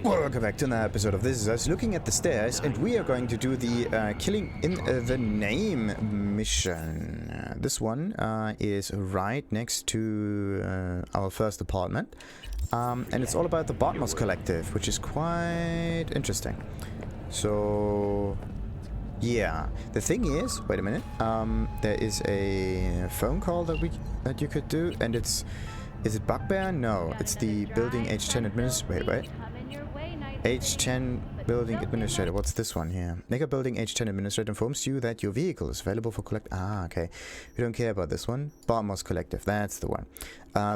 Welcome back to another episode of This Is Us, looking at the stairs, and we are going to do the Killing in the Name mission. This one is right next to our first apartment, and it's all about the Bartmoss collective, which is quite interesting. So, yeah, the thing is, wait a minute, there is a phone call that you could do, and is it Bugbear? No, it's the building H10 administrator. Wait. H10 building administrator. What's this one here? Mega building H10 administrator informs you that your vehicle is available for collect. Ah, okay. We don't care about this one. Bartmoss collective. That's the one.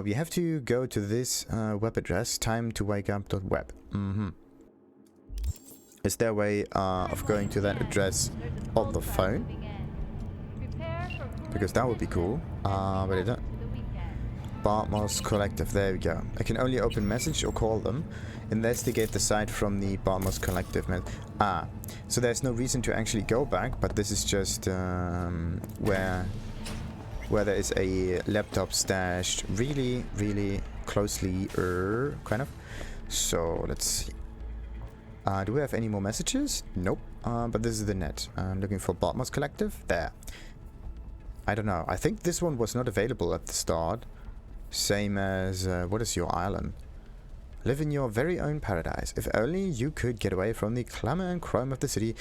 We have to go to this web address. Time to wake up.web. Is there a way of going to that address on the phone? Because that would be cool. But I don't. Bartmoss collective. There we go. I can only open message or call them. Investigate the site from the Bartmoss collective. So there's no reason to actually go back, but this is just where there is a laptop stashed really closely, kind of. So let's see. Do we have any more messages? Nope. But this is the net. I'm looking for Bartmoss collective. There. I don't know. I think this one was not available at the start. Same as what is your island? Live in your very own paradise. If only you could get away from the clamor and crime of the city,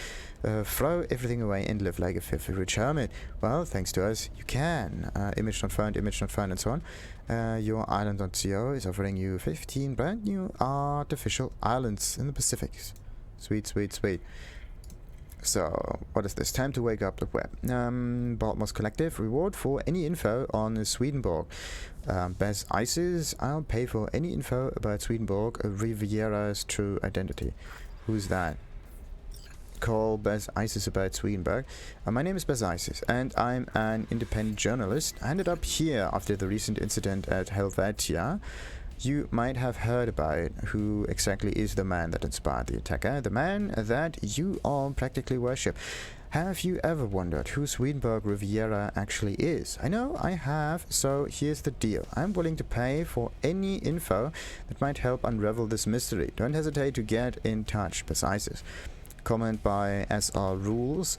throw everything away and live like a filthy rich hermit. Well, thanks to us, you can. Image not found, and so on. Your island.co is offering you 15 brand new artificial islands in the Pacific. Sweet. So, what is this? Time to wake up the web. Bartmoss collective. Reward for any info on Swedenborg. Bes Isis. I'll pay for any info about Swedenborg, Riviera's true identity. Who's that? Call Bes Isis about Swedenborg. My name is Bes Isis, and I'm an independent journalist. I ended up here after the recent incident at Helvetia. You might have heard about it. Who exactly is the man that inspired the attacker? The man that you all practically worship. Have you ever wondered who Swedenborg Riviera actually is? I know I have, so here's the deal. I'm willing to pay for any info that might help unravel this mystery. Don't hesitate to get in touch. Bes Isis. Comment by SR Rules.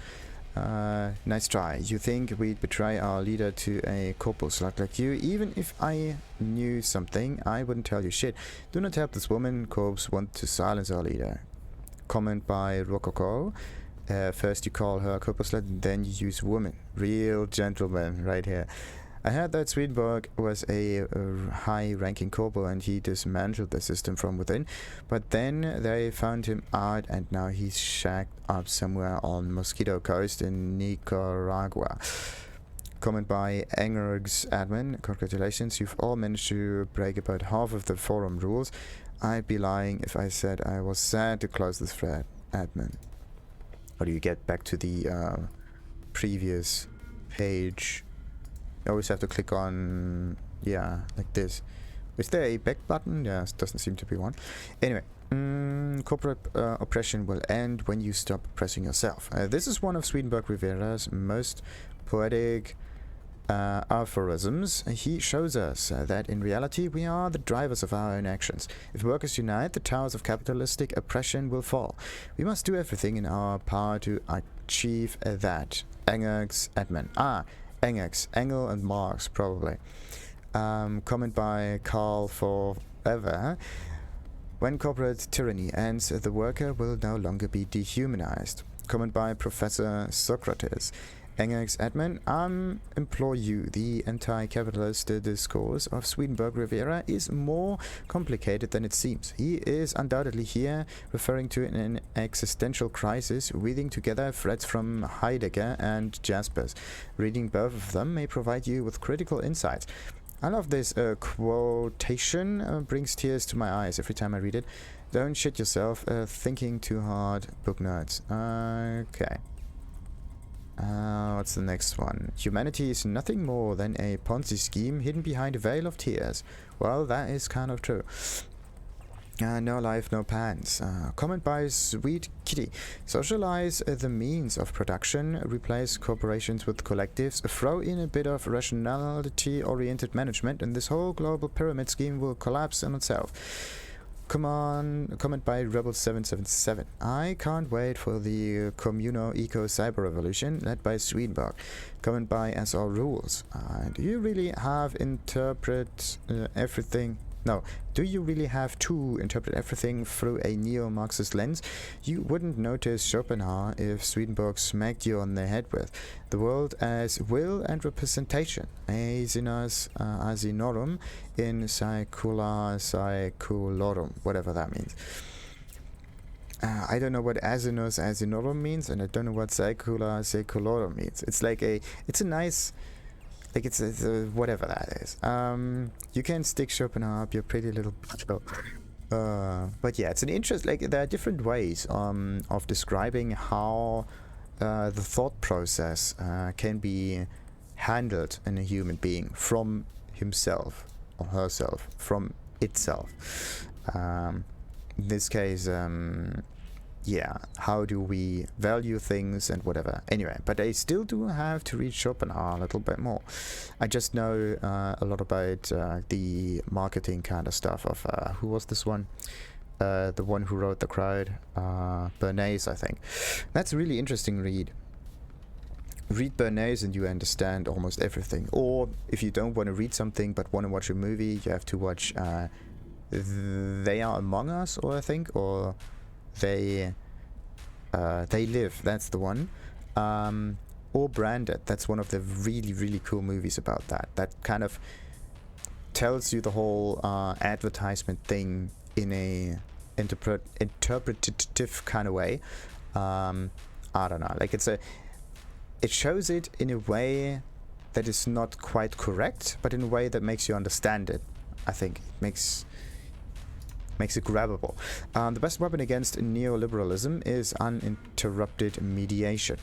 Nice try. You think we'd betray our leader to a corporal slut like you? Even if I knew something, I wouldn't tell you shit. Do not help this woman. Corps want to silence our leader. Comment by Rococo. First you call her a corporal slut, then you use woman. Real gentleman right here. I heard that Swedenborg was a high-ranking corporal and he dismantled the system from within, but then they found him out and now he's shacked up somewhere on Mosquito Coast in Nicaragua. Comment by Engerg's admin. Congratulations, you've all managed to break about half of the forum rules. I'd be lying if I said I was sad to close this thread. Admin. How do you get back to the previous page? You always have to click on, yeah, like this. Is there a back button? Yeah, doesn't seem to be one. Anyway, corporate oppression will end when you stop oppressing yourself. This is one of Swedenborg Riviera's most poetic aphorisms. He shows us that in reality we are the drivers of our own actions. If workers unite, the towers of capitalistic oppression will fall. We must do everything in our power to achieve that. Engerg's admin. Engels, Engel and Marx, probably. Comment by Carl Forever. When corporate tyranny ends, the worker will no longer be dehumanized. Comment by Professor Socrates. Engels admin, implore you, the anti-capitalist discourse of Swedenborg Riviera is more complicated than it seems. He is undoubtedly here referring to an existential crisis, weaving together threads from Heidegger and Jaspers. Reading both of them may provide you with critical insights. I love this quotation, brings tears to my eyes every time I read it. Don't shit yourself, thinking too hard, book nerds. Okay. What's the next one? Humanity is nothing more than a Ponzi scheme hidden behind a veil of tears. Well, that is kind of true. No life, no pants. Comment by Sweet Kitty. Socialize the means of production, replace corporations with collectives, throw in a bit of rationality-oriented management, and this whole global pyramid scheme will collapse on itself. Comment by Rebel777. I can't wait for the communal eco-cyber revolution led by Swedenborg. Comment by SR Rules. Do you really have interpret everything? No. Do you really have to interpret everything through a neo-Marxist lens? You wouldn't notice Schopenhauer if Swedenborg smacked you on the head with the world as will and representation. Asinas asinorum in saecula saeculorum, whatever that means. I don't know what asinus asinorum means, and I don't know what saecula saeculorum means. It's like it's a nice... Like it's whatever that is. You can stick Schopenhauer up your pretty little but yeah, it's an interest. Like there are different ways of describing how the thought process can be handled in a human being from himself or herself, from itself. In this case, yeah, how do we value things and whatever. Anyway, but I still do have to read Schopenhauer a little bit more. I just know a lot about the marketing kind of stuff of, who was this one? The one who wrote The Crowd, Bernays, I think. That's a really interesting read. Read Bernays and you understand almost everything. Or if you don't want to read something but want to watch a movie, you have to watch They Are Among Us, or I think, or They Live, that's the one. Or Branded, that's one of the really cool movies about that. That kind of tells you the whole advertisement thing in a interpretative kind of way. I don't know, like it shows it in a way that is not quite correct, but in a way that makes you understand it. I think it makes it grabbable. The best weapon against neoliberalism is uninterrupted mediation.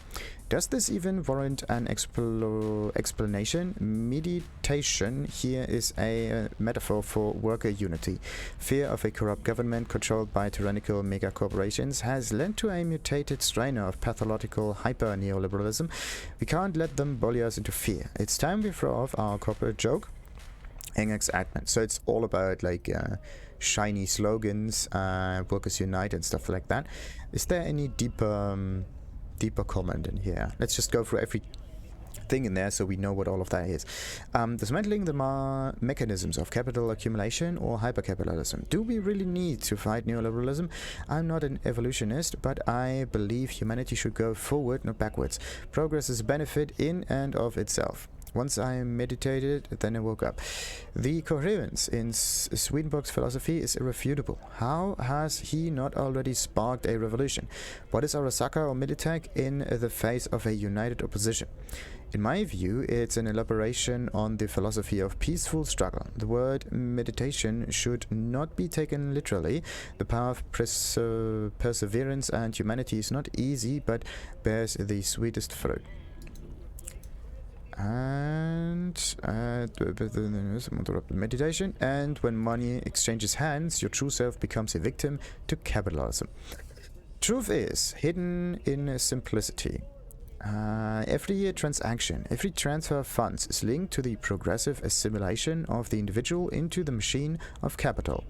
Does this even warrant an explanation? Meditation here is a metaphor for worker unity. Fear of a corrupt government controlled by tyrannical megacorporations has led to a mutated strain of pathological hyper-neoliberalism. We can't let them bully us into fear. It's time we throw off our corporate joke. Engex admin. So it's all about like shiny slogans, workers unite and stuff like that. Is there any deeper comment in here? Let's just go through every thing in there so we know what all of that is. Dismantling the mechanisms of capital accumulation or hypercapitalism. Do we really need to fight neoliberalism? I'm not an evolutionist, but I believe humanity should go forward, not backwards. Progress is a benefit in and of itself. Once I meditated, then I woke up. The coherence in Swedenborg's philosophy is irrefutable. How has he not already sparked a revolution? What is Arasaka or Militech in the face of a united opposition? In my view, it's an elaboration on the philosophy of peaceful struggle. The word meditation should not be taken literally. The path of perseverance and humanity is not easy, but bears the sweetest fruit. And meditation, and when money exchanges hands, your true self becomes a victim to capitalism. Truth is hidden in simplicity. Every transaction, every transfer of funds is linked to the progressive assimilation of the individual into the machine of capital.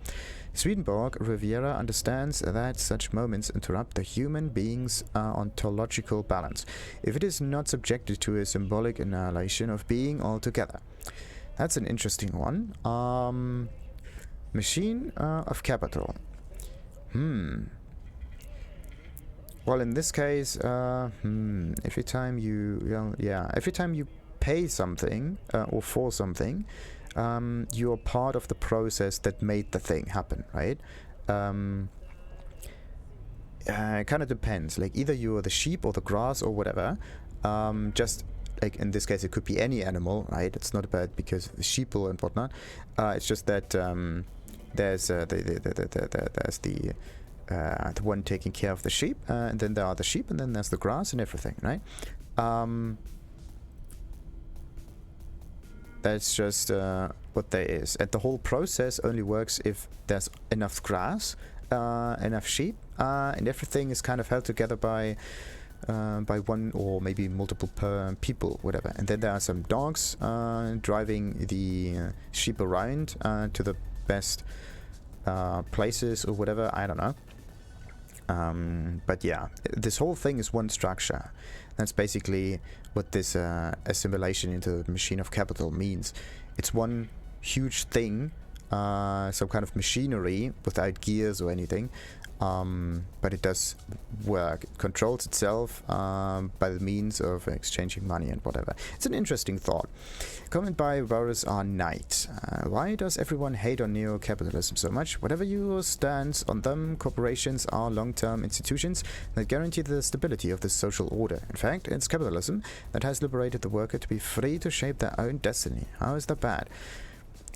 Swedenborg Riviera understands that such moments interrupt the human being's ontological balance, if it is not subjected to a symbolic annihilation of being altogether. That's an interesting one. Machine of capital. Well, in this case, every time you pay something or for something, you're part of the process that made the thing happen, right? It kind of depends. Like either you're the sheep or the grass or whatever. Just like in this case, it could be any animal, right? It's not bad because the sheep and whatnot. It's just that there's the one taking care of the sheep, and then there are the sheep, and then there's the grass and everything, right? That's just what there is. And the whole process only works if there's enough grass, enough sheep, and everything is kind of held together by one or maybe multiple people, whatever. And then there are some dogs driving the sheep around to the best places or whatever, I don't know. But yeah, this whole thing is one structure. That's basically what this assimilation into the machine of capital means. It's one huge thing, some kind of machinery without gears or anything, but it does work. It controls itself by the means of exchanging money and whatever. It's an interesting thought. Comment by Varus R. Knight. Why does everyone hate on neo-capitalism so much? Whatever your stance on them, corporations are long-term institutions that guarantee the stability of the social order. In fact, it's capitalism that has liberated the worker to be free to shape their own destiny. How is that bad?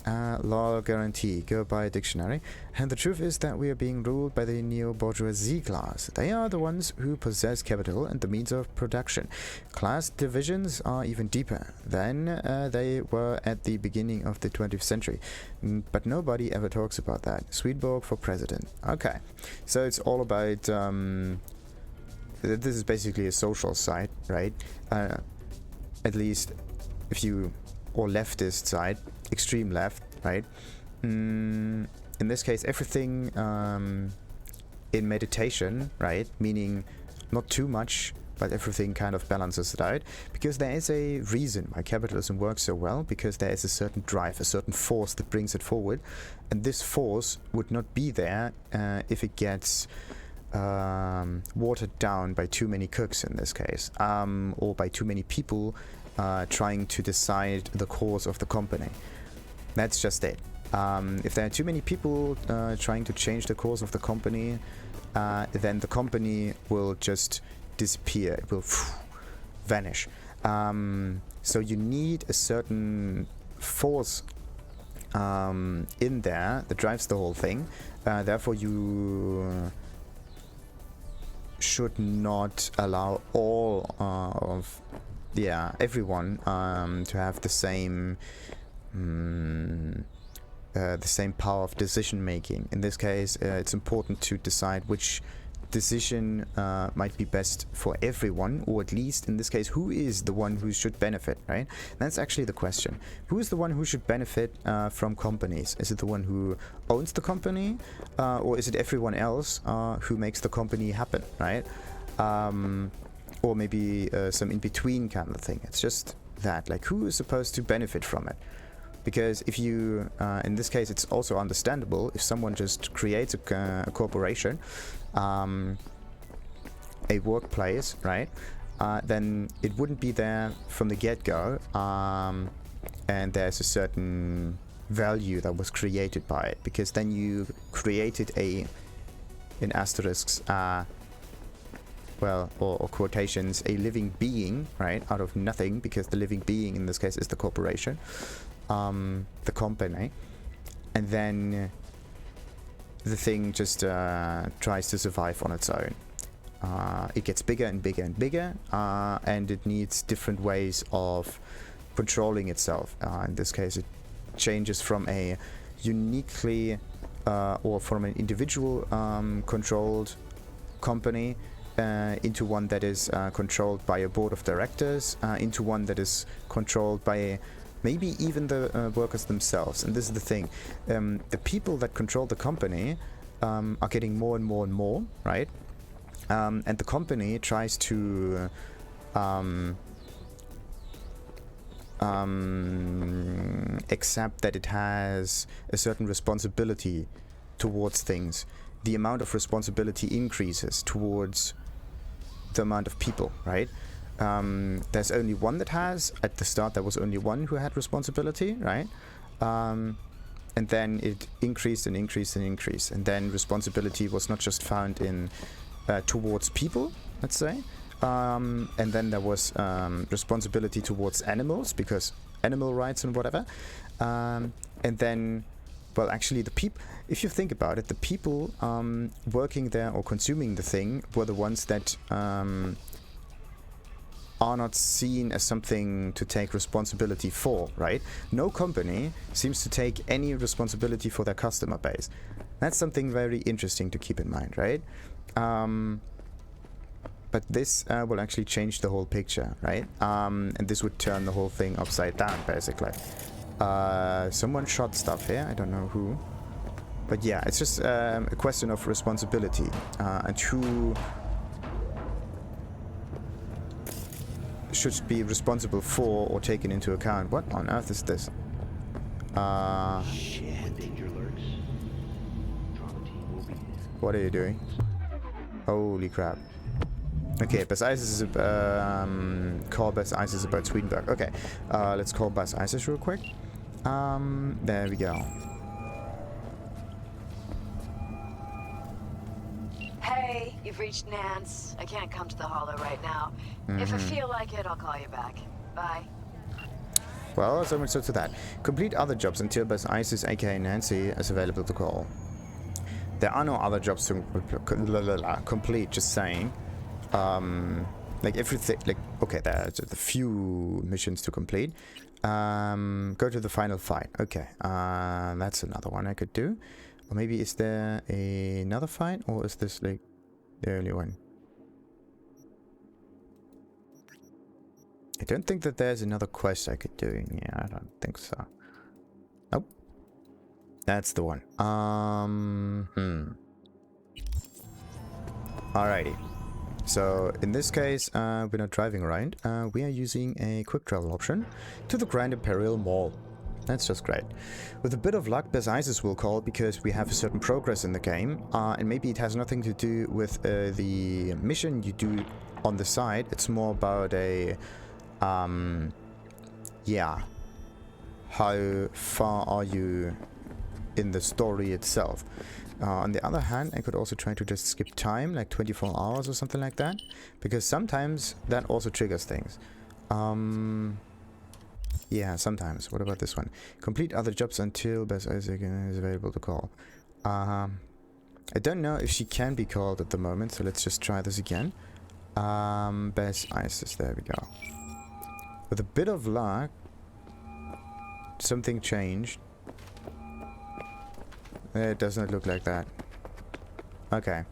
Law guarantee, go by a dictionary. And the truth is that we are being ruled by the neo-bourgeoisie class. They are the ones who possess capital and the means of production. Class divisions are even deeper than they were at the beginning of the 20th century. But nobody ever talks about that. Swedenborg for president. Okay, so it's all about... this is basically a social side, right? At least if you... or leftist side, extreme left, right? In this case, everything in meditation, right? Meaning not too much, but everything kind of balances it out. Because there is a reason why capitalism works so well, because there is a certain drive, a certain force that brings it forward. And this force would not be there if it gets watered down by too many cooks in this case, or by too many people trying to decide the course of the company. That's just it. If there are too many people trying to change the course of the company, then the company will just disappear. It will vanish. So you need a certain force in there that drives the whole thing. Therefore, you should not allow all of everyone to have the same power of decision making. In this case, it's important to decide which decision might be best for everyone, or at least in this case, who is the one who should benefit, right? That's actually the question. Who is the one who should benefit from companies? Is it the one who owns the company, or is it everyone else who makes the company happen, right? Or maybe some in-between kind of thing. It's just that, like, who is supposed to benefit from it? Because if you, in this case, it's also understandable if someone just creates a corporation, a workplace, right? Then it wouldn't be there from the get-go, and there's a certain value that was created by it, because then you created in asterisks, or quotations, a living being, right, out of nothing, because the living being in this case is the corporation, the company, and then the thing just tries to survive on its own. It gets bigger and bigger and bigger, and it needs different ways of controlling itself. In this case, it changes from a uniquely or from an individual controlled company into one that is controlled by a board of directors, into one that is controlled by maybe even the workers themselves. And this is the thing. The people that control the company are getting more and more and more, right? And the company tries to accept that it has a certain responsibility towards things. The amount of responsibility increases towards the amount of people, right? There's only one that has. At the start, there was only one who had responsibility, right? And then it increased and increased and increased. And then responsibility was not just found in towards people, let's say. And then there was responsibility towards animals, because animal rights and whatever. And then, well, actually, the people, if you think about it, the people working there or consuming the thing were the ones that are not seen as something to take responsibility for, right? No company seems to take any responsibility for their customer base. That's something very interesting to keep in mind, right? But this will actually change the whole picture, right? And this would turn the whole thing upside down, basically. Someone shot stuff here. I don't know who. But yeah, it's just a question of responsibility and who should be responsible for or taken into account. What on earth is this? Shit. Danger lurks. Trauma team will be there. What are you doing? Holy crap. Okay, Bes Isis is call Bes Isis about Swedenborg. Okay, let's call Bes Isis real quick. There we go. Hey, you've reached Nance. I can't come to the Hollow right now. If I feel like it, I'll call you back. Bye. Well, so much so to that. Complete other jobs until Bes Isis, aka Nancy, is available to call. There are no other jobs to complete, just saying. Like everything, like, okay, there's a few missions to complete. Go to the final fight. Okay, that's another one I could do. Or maybe is there another fight, or is this like the only one? I don't think that there's another quest I could do. Yeah, I don't think so. Nope. That's the one. Alrighty. So in this case, we're not driving around. We are using a quick travel option to the Grand Imperial Mall. That's just great. With a bit of luck, Bes Isis will call because we have a certain progress in the game, and maybe it has nothing to do with the mission you do on the side. It's more about a, yeah, how far are you in the story itself. On the other hand, I could also try to just skip time, like 24 hours or something like that, because sometimes that also triggers things. Yeah, sometimes. What about this one? Complete other jobs until Bes Isis is available to call. I don't know if she can be called at the moment, so let's just try this again. Bes Isis, there we go. With a bit of luck, something changed. It does not look like that. Okay,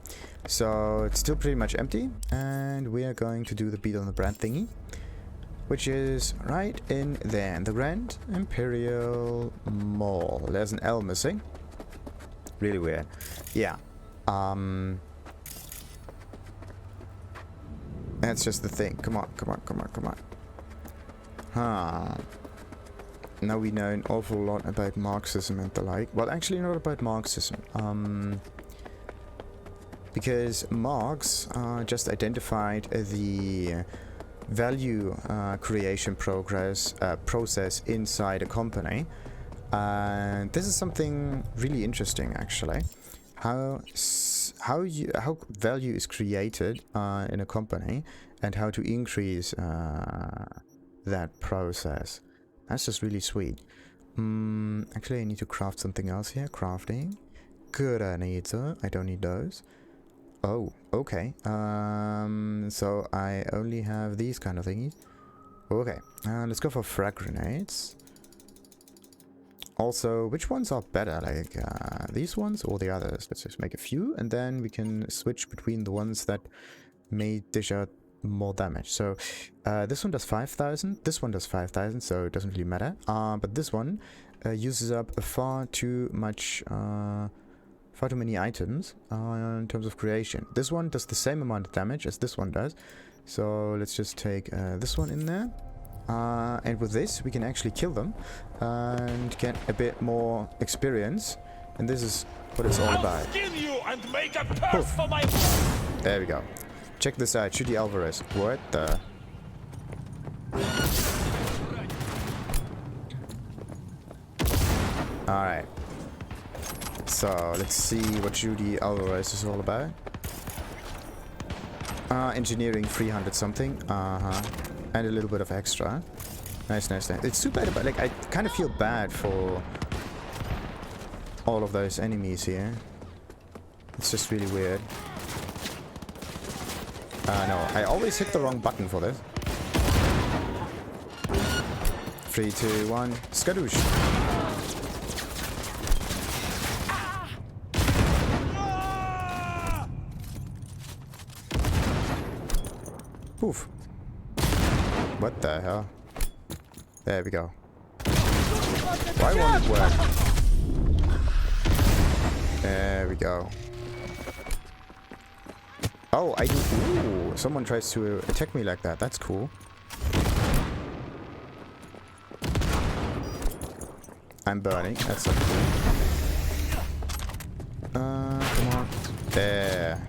so it's still pretty much empty, and we are going to do the beat on the brand thingy, which is right in there, in the Grand Imperial Mall. There's an L missing. Really weird. Yeah. That's just the thing. Come on, come on, come on, come on. Huh. Now we know an awful lot about Marxism and the like. Well, actually not about Marxism. Because Marx just identified the value creation process inside a company. And this is something really interesting, actually. How value is created in a company and how to increase that process. That's just really sweet. Actually, I need to craft something else here. Crafting. Good, I need to. I don't need those. Oh, okay. So I only have these kind of thingies. Okay, let's go for frag grenades. Also, which ones are better? Like these ones or the others? Let's just make a few, and then we can switch between the ones that may dish out more damage. So this one does 5,000, this one does 5,000, so it doesn't really matter. But this one uses up far too many items in terms of creation. This one does the same amount of damage as this one does. So let's just take this one in there. And with this, we can actually kill them and get a bit more experience. And this is what it's all about. Skin you and make a purse for my... There we go. Check this out, Judy Alvarez. What the? Alright. So, let's see what Judy Alvarez is all about. Engineering 300 something. And a little bit of extra. Nice, nice, nice. It's too bad, but like, I kind of feel bad for all of those enemies here. It's just really weird. No, I always hit the wrong button for this. 3, 2, 1, skadoosh. Poof. What the hell? There we go. Why won't it work? There we go. Oh, I do. Ooh, someone tries to attack me like that. That's cool. I'm burning. That's not cool. Come on. There.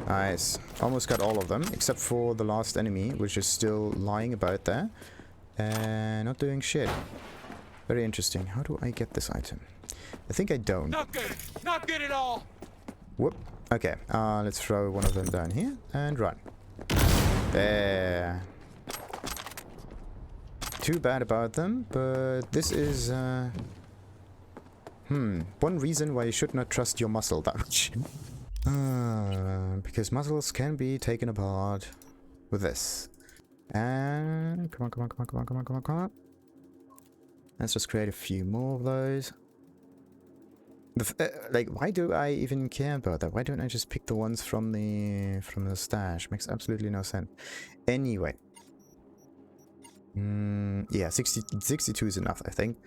Nice. Almost got all of them, except for the last enemy, which is still lying about there. And not doing shit. Very interesting. How do I get this item? I think I don't. Not good. Not good at all. Whoop. Okay. Let's throw one of them down here and run. There. Too bad about them, but this is one reason why you should not trust your muscle that much. Because muscles can be taken apart with this. And come on. Let's just create a few more of those. Like, why do I even care about that? Why don't I just pick the ones from the stash? Makes absolutely no sense. Anyway. Yeah, 62 is enough, I think.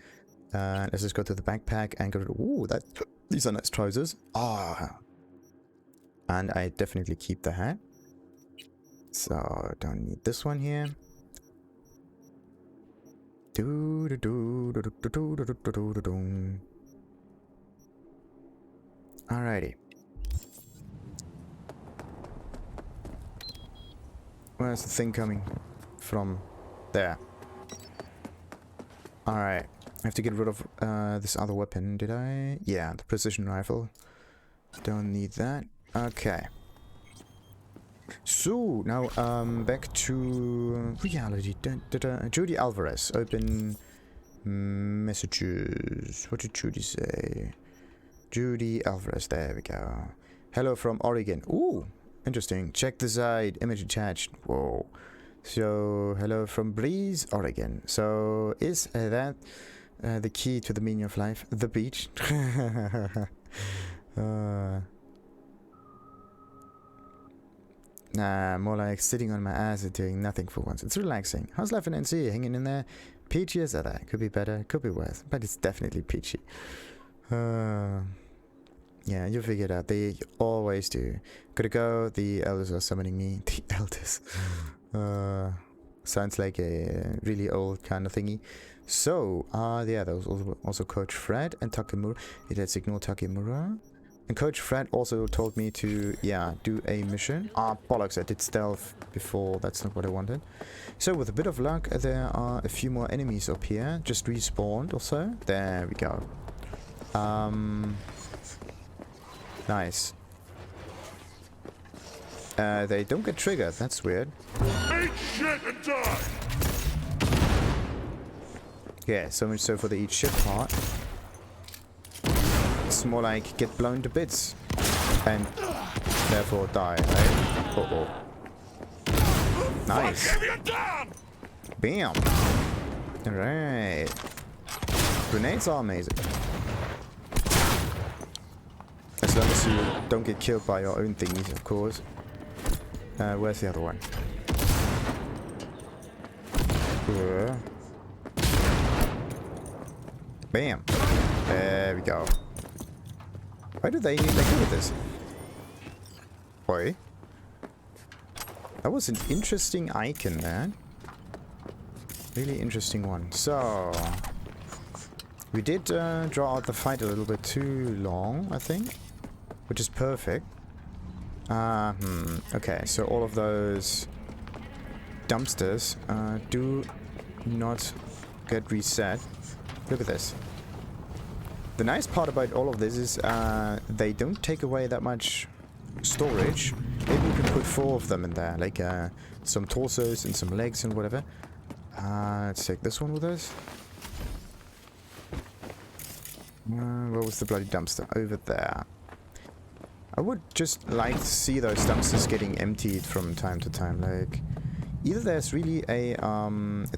Let's just go to the backpack and go to... Ooh, these are nice trousers. And I definitely keep the hat. So, don't need this one here. Alrighty. Where's the thing coming from? There. Alright. I have to get rid of this other weapon, did I? Yeah, the precision rifle. Don't need that. Okay. So, now, back to reality. Judy Alvarez. Open messages. What did Judy say? Judy Alvarez. There we go. Hello from Oregon. Ooh, interesting. Check the side. Image attached. Whoa. So, hello from Bes, Oregon. So, is that the key to the meaning of life? The beach? Nah, more like sitting on my ass and doing nothing for once. It's relaxing. How's life in NC? Hanging in there? Peachy as ever. Could be better, could be worse, but it's definitely peachy. Yeah, you figure it out. They always do. Gotta go. The elders are summoning me. The elders. Sounds like a really old kind of thingy. So, yeah, there was also Coach Fred and Takemura. Let's ignore Takemura. And Coach Fred also told me to, yeah, do a mission. Bollocks, I did stealth before. That's not what I wanted. So, with a bit of luck, there are a few more enemies up here. Just respawned or so. There we go. Nice. They don't get triggered. That's weird. Eat shit and die. Yeah, so much so for the eat shit part. It's more like get blown to bits and therefore die, right? Uh-oh. Nice. Bam. Alright. Grenades are amazing. As long as you don't get killed by your own thingies, of course. Where's the other one? Bam. There we go. Why do they need to do this? Boy. That was an interesting icon, man. Really interesting one. So... we did draw out the fight a little bit too long, I think. Which is perfect. Okay, so all of those dumpsters do not get reset. Look at this. The nice part about all of this is they don't take away that much storage. Maybe you can put 4 of them in there, like some torsos and some legs and whatever. Let's take this one with us. Where was the bloody dumpster? Over there. I would just like to see those dumpsters getting emptied from time to time. Like, either there's really a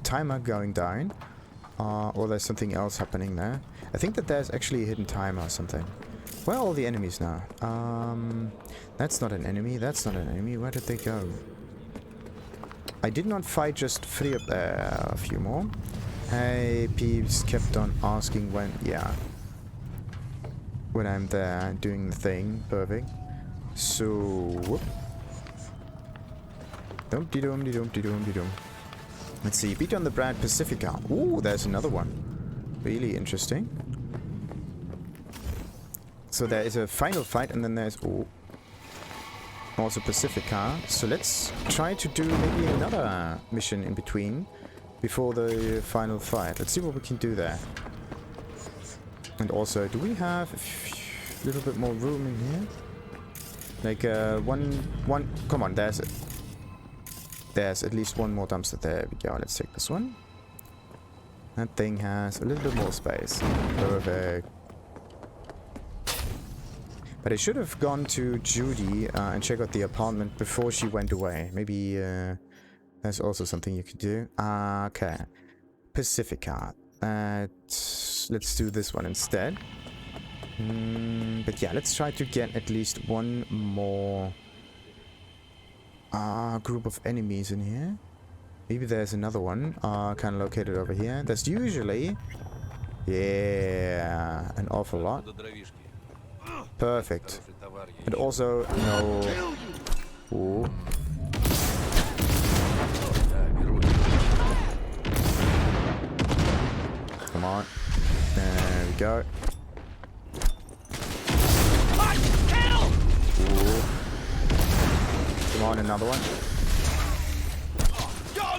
timer going down, or there's something else happening there. I think that there's actually a hidden timer or something. Where are all the enemies now? That's not an enemy. That's not an enemy. Where did they go? I did not fight just 3 up there. A few more. Hey, peeps kept on asking when... yeah. when I'm there doing the thing. Perfect. So, whoop. Dum-de-dum-de-dum-de-dum-de-dum. Let's see. Beat on the Brad Pacifica. Ooh, there's another one. Really interesting. So there is a final fight, and then there's also Pacifica. So let's try to do maybe another mission in between before the final fight. Let's see what we can do there. And also, do we have a little bit more room in here? Like one. Come on, there's at least one more dumpster. There we go. Let's take this one. That thing has a little bit more space. Perfect. But I should have gone to Judy and check out the apartment before she went away. Maybe there's also something you could do. Okay. Pacifica. Let's do this one instead. But yeah, let's try to get at least one more group of enemies in here. Maybe there's another one kind of located over here. There's usually, yeah, an awful lot. Perfect. And also, no. Ooh. Come on. There we go. Ooh. Come on, another one.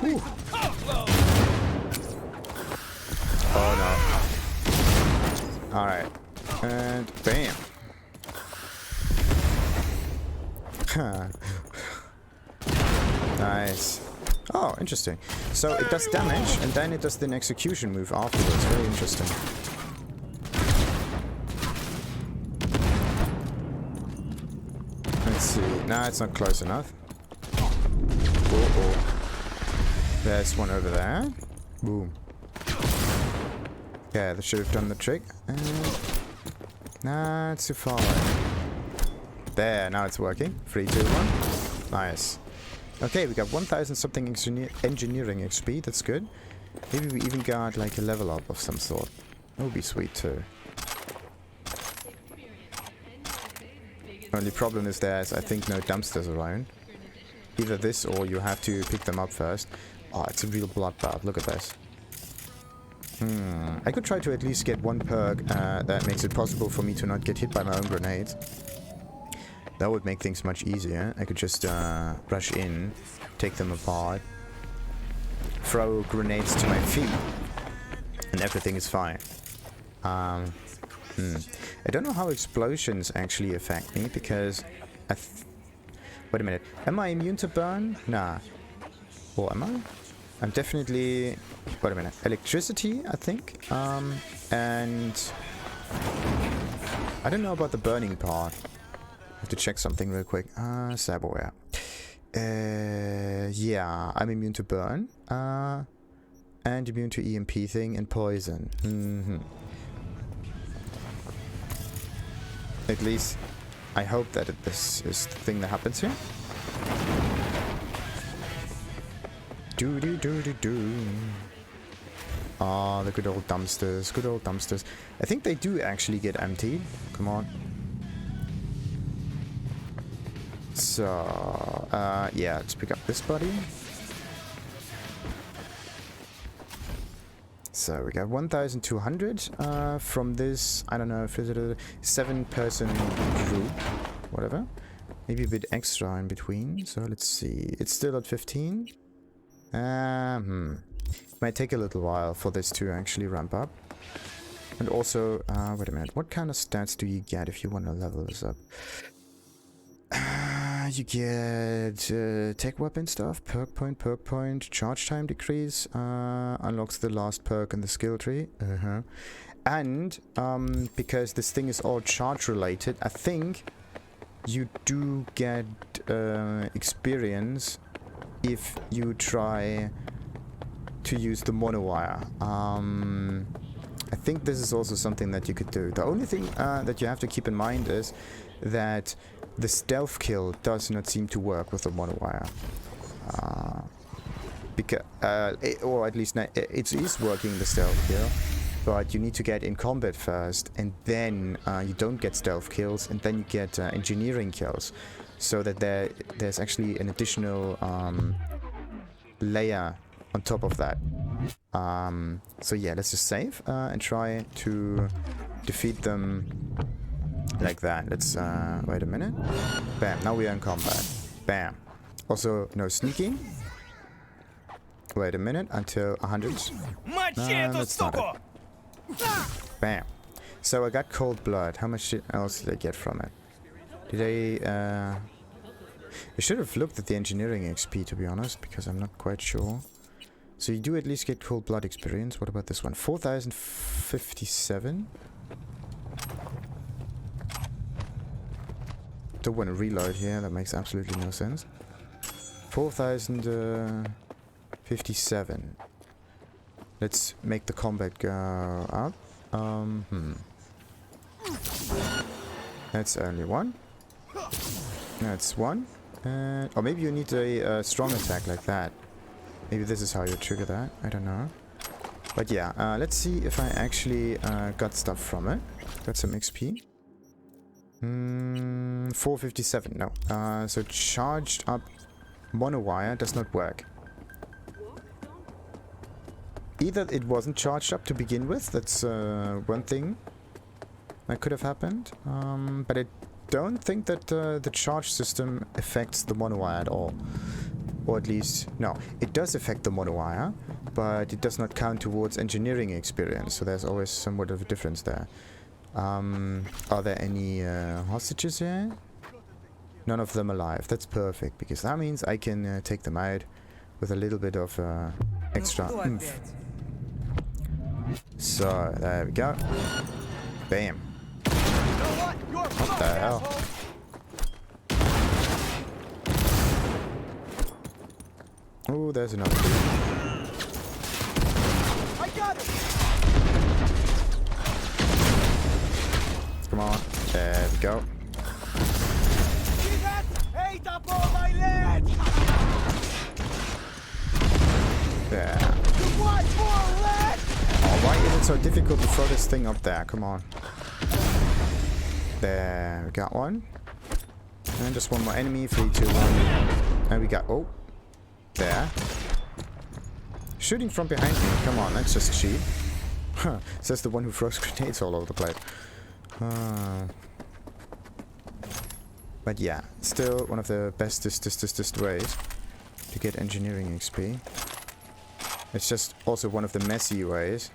Ooh. Oh no. Alright. And bam. Nice. Oh, interesting. So it does damage, and then it does an execution move afterwards. Very interesting. Let's see. Nah, it's not close enough. Oh. There's one over there. Boom. Yeah, that should have done the trick. Nah, it's too far away. There, now it's working. 3, 2, 1. Nice. Okay, we got 1000 something engineering XP. That's good. Maybe we even got like a level up of some sort. That would be sweet too. Only problem is there's, I think, no dumpsters around. Either this or you have to pick them up first. Oh, it's a real bloodbath. Look at this. I could try to at least get one perk that makes it possible for me to not get hit by my own grenades. That would make things much easier. I could just rush in, take them apart, throw grenades to my feet, and everything is fine. I don't know how explosions actually affect me, because wait a minute. Am I immune to burn? Nah. Or am I? I'm definitely... Wait a minute. Electricity, I think. And... I don't know about the burning part. I have to check something real quick. Cyberware. Yeah, I'm immune to burn. And immune to EMP thing and poison. At least, I hope that this is the thing that happens here. Do. Ah, the good old dumpsters. Good old dumpsters. I think they do actually get emptied. Come on. So, yeah, let's pick up this buddy. So we got 1,200 from this, I don't know if it's a 7-person group, whatever. Maybe a bit extra in between, so let's see. It's still at 15. Might take a little while for this to actually ramp up. And also, wait a minute, what kind of stats do you get if you want to level this up? You get tech weapon stuff, perk point, charge time decrease, unlocks the last perk in the skill tree. And because this thing is all charge related, I think you do get experience if you try to use the monowire. I think this is also something that you could do. The only thing that you have to keep in mind is that the stealth kill does not seem to work with the monowire. Because, or at least it is working, the stealth kill. but you need to get in combat first, and then you don't get stealth kills, and then you get engineering kills, so that there's actually an additional layer on top of that. So yeah, let's just save and try to defeat them like that. Let's wait a minute. Bam, now we are in combat. Bam. Also, no sneaking. Wait a minute until 100. That's not it. Bam. So I got cold blood. How much else did I get from it? Did I should have looked at the engineering XP, to be honest, because I'm not quite sure. So you do at least get cold blood experience. What about this one? 4057. Don't want to reload here. That makes absolutely no sense. 4057. Let's make the combat go up. That's only one. That's one. Or maybe you need a strong attack like that. Maybe this is how you trigger that. I don't know. But yeah, let's see if I actually got stuff from it. Got some XP. 457. No. So charged up monowire does not work. Either it wasn't charged up to begin with. That's one thing that could have happened. But I don't think that the charge system affects the monowire at all. Or at least, no, it does affect the monowire, but it does not count towards engineering experience, so there's always somewhat of a difference there. Are there any hostages here? None of them alive. That's perfect, because that means I can take them out with a little bit of extra oomph. So, there we go. Bam. What the hell? Oh, there's another dude. I got it. Come on. There we go. See that? Ate up all my lead. There. You want more lead? Oh, why is it so difficult to throw this thing up there? Come on. There, we got one. And just one more enemy. 3, 2, 1. And we got... Oh. There. Shooting from behind me. Come on, that's just cheap. Huh. Says the one who throws grenades all over the place. But yeah, still one of the bestest ways to get engineering XP. It's just also one of the messy ways.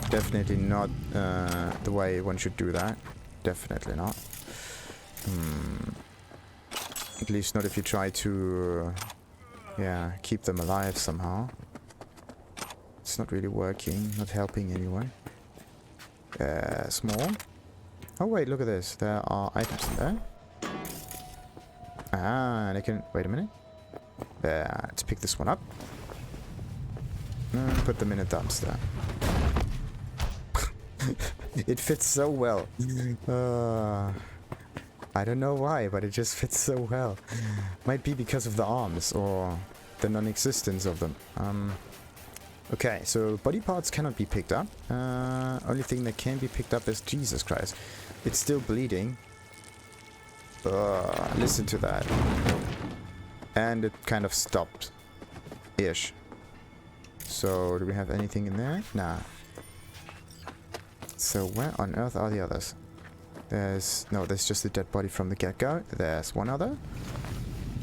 Definitely not the way one should do that. Definitely not. At least not if you try to... yeah, keep them alive somehow. It's not really working, not helping anyway. Small. Oh wait, look at this. There are items in there. Ah, and I can... wait a minute. There, let's pick this one up. And put them in a dumpster. It fits so well. I don't know why, but it just fits so well. Might be because of the arms or the non-existence of them. Okay, so body parts cannot be picked up. Only thing that can be picked up is... Jesus Christ. It's still bleeding. Listen to that. And it kind of stopped. Ish. So, do we have anything in there? Nah. So, where on earth are the others? There's just a dead body from the get-go. There's one other.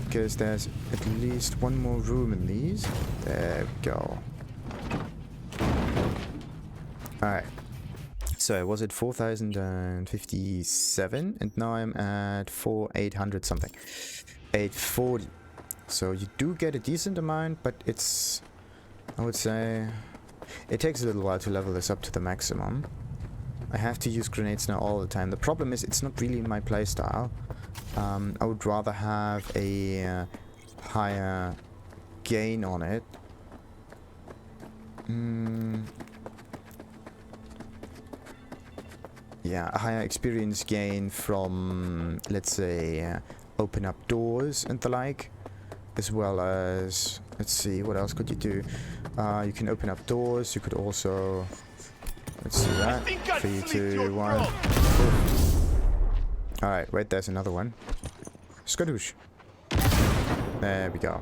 Because there's at least one more room in these. There we go. Alright. So I was at 4057 and now I'm at 800 something. 840. So you do get a decent amount, but it's... I would say... it takes a little while to level this up to the maximum. I have to use grenades now all the time. The problem is it's not really my playstyle. I would rather have a higher gain on it. Yeah, a higher experience gain from, let's say, open up doors and the like. As well as, let's see, what else could you do? You can open up doors. You could also Let's see that. think I'd 3, slit 2, your 1. throat. Alright, wait, there's another one. Skadoosh. There we go.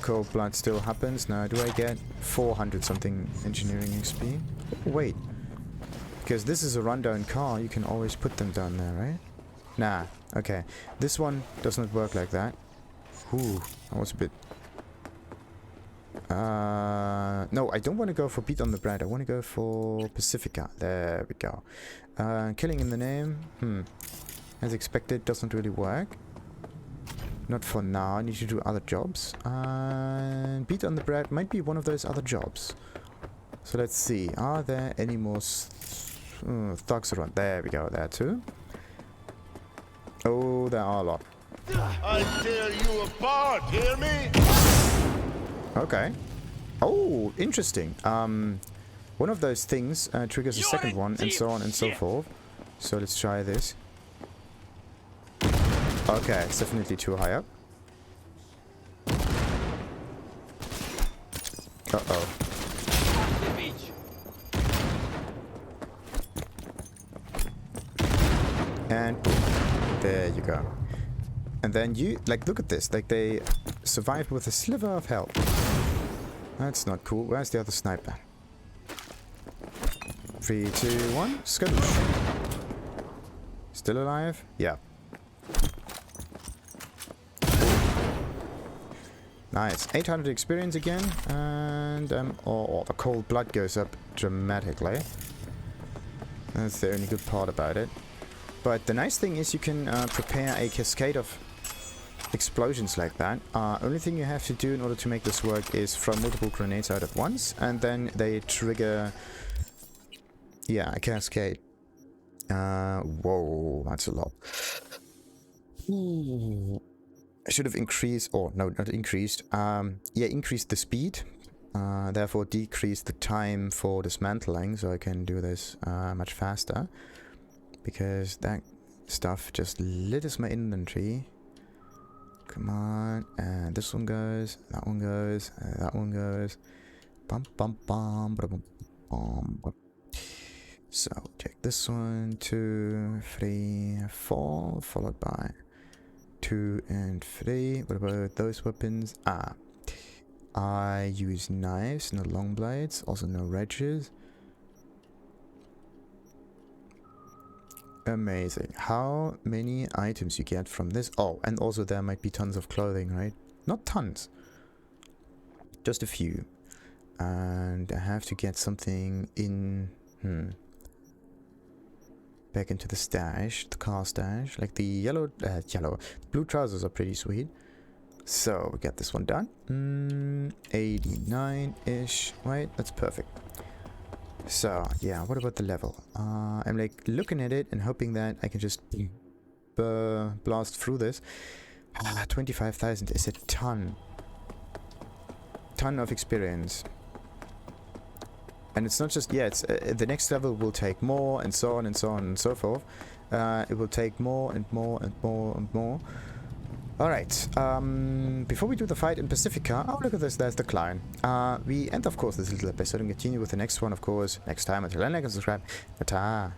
Cold blood still happens. Now, do I get 400 something engineering XP? Oh, wait. Because this is a rundown car, you can always put them down there, right? Nah, okay. This one does not work like that. Ooh, that was a bit... no, I don't want to go for Beat on the Bread. I want to go for Pacifica. There we go. Killing in the name. As expected, doesn't really work. Not for now. I need to do other jobs. And Beat on the Bread might be one of those other jobs. So let's see. Are there any more thugs around? There we go. There too. Oh, there are a lot. I tear you apart, hear me? Okay. Oh, interesting. One of those things triggers a second one, and so on and so forth. So let's try this. Okay, it's definitely too high up. Uh-oh. And boom. There you go. And then you, like, look at this. Like, they survived with a sliver of health. That's not cool. Where's the other sniper? 3, 2, 1. Skadoosh. Still alive? Yeah. Nice. 800 experience again. And, the cold blood goes up dramatically. That's the only good part about it. But the nice thing is you can prepare a cascade of explosions like that. Only thing you have to do in order to make this work is throw multiple grenades out at once, and then they trigger, yeah, a cascade. Whoa, that's a lot. I should have increased, or no, not increased. Yeah, increased the speed. Therefore decrease the time for dismantling, so I can do this much faster. Because that stuff just litters my inventory. Come on, and this one goes, that one goes, that one goes. Bum bum bum bum bum. So take this one, 2, 3, 4, followed by 2 and 3. What about those weapons? I use knives, no long blades, also no wedges. Amazing. How many items you get from this? Oh, and also there might be tons of clothing, right? Not tons. Just a few. And I have to get something in... back into the stash, the car stash. Like the blue trousers are pretty sweet. So, we get this one done. 89-ish. Right, that's perfect. So, yeah, what about the level? I'm like looking at it and hoping that I can just blast through this. 25,000 is a ton of experience. And it's not just, yeah, it's the next level will take more, and so on and so on and so forth. It will take more and more and more and more. Alright, before we do the fight in Pacifica, oh look at this, there's the clown. We end of course this little episode and continue with the next one of course next time. Until then, like and subscribe. Ta-ta!